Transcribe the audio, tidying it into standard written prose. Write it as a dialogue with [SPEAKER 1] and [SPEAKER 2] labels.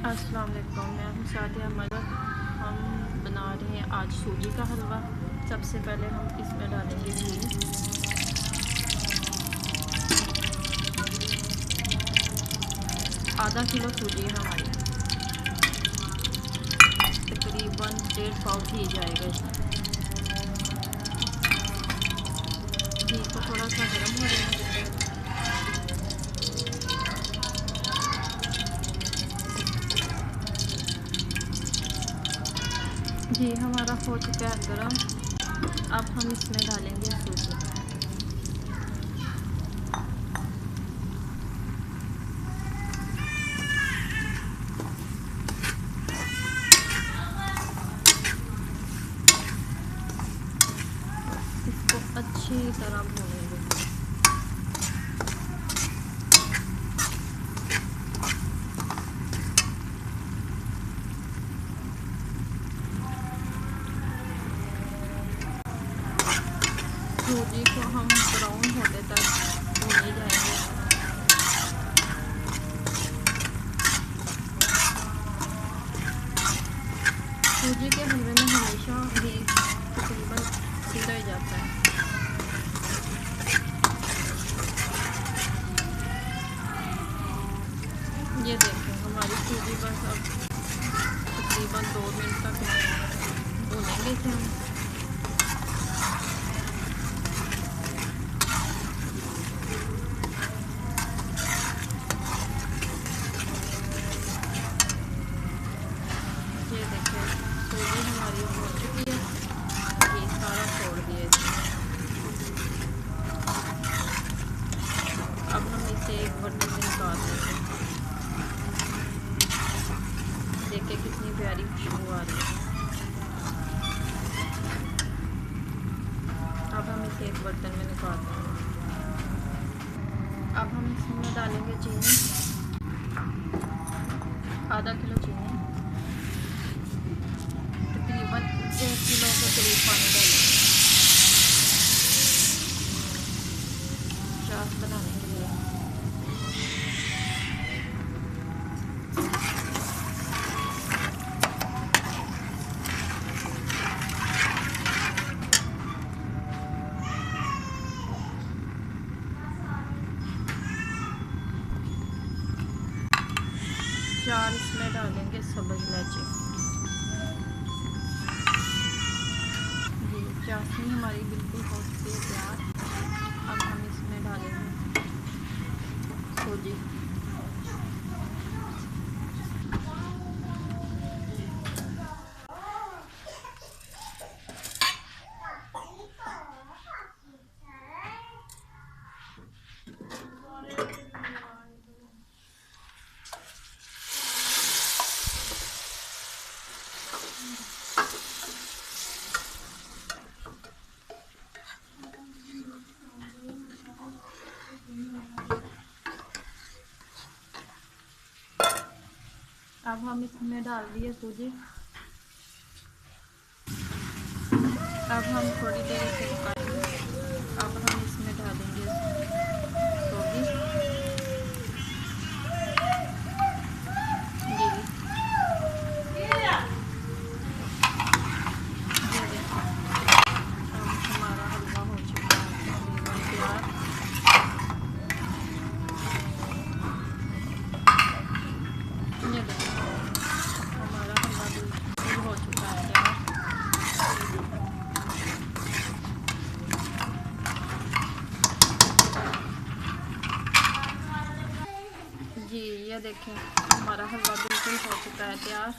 [SPEAKER 1] अस्सलाम वालेकुम, मैं हूं सादिया मदद। हम बना रहे हैं आज सूजी का हलवा। सबसे पहले हम इसमें डालेंगे घी। आधा किलो सूजी है हमारी, तकरीबन 1.5 पाव घी जाएगा इसमें। घी को थोड़ा सा गर्म हो जाएगा। घी हमारा हो चुका है गरम। अब हम इसमें डालेंगे सूजी। इसको अच्छी तरह भूनेंगे। सूजी को हम ब्राउन होने तक भूने जाएंगे। सूजी के हलवे में हमेशा घी तकरीबन सीधा ही जाता है। ये देखें हमारी सूजी बस अब तकरीबन 2 मिनट तक भूनेंगे इसे हम। ये देखें सूजी हमारी हो चुकी है, ये सारा छोड़ दिया इसमें। अब हम इसे एक बर्तन में निकाल देंगे। देखिए कितनी प्यारी खुशबू आ रही है। अब हम इसे एक बर्तन में निकाल देंगे। अब हम इसमें डालेंगे चीनी, आधा किलो चीनी। तकरीबन 1 किलो के करीब पानी डालेंगे चाट बनाने के लिए। चार इसमें डालेंगे सब्ज़ इलायची। जी चाशनी हमारी बिल्कुल हो चुकी है तैयार। अब हम इसमें डालेंगे सूजी। अब हम इसमें डाल दिए सूजी। अब हम थोड़ी देर इसे पकाएंगे। अब हम इसमें डालेंगे सूजी। अब हमारा हलवा हो चुका है तकरीबन तैयार। ये देखिए हमारा हलवा बिल्कुल हो चुका है तैयार। जी ये देखें हमारा हलवा बिल्कुल हो चुका है तैयार।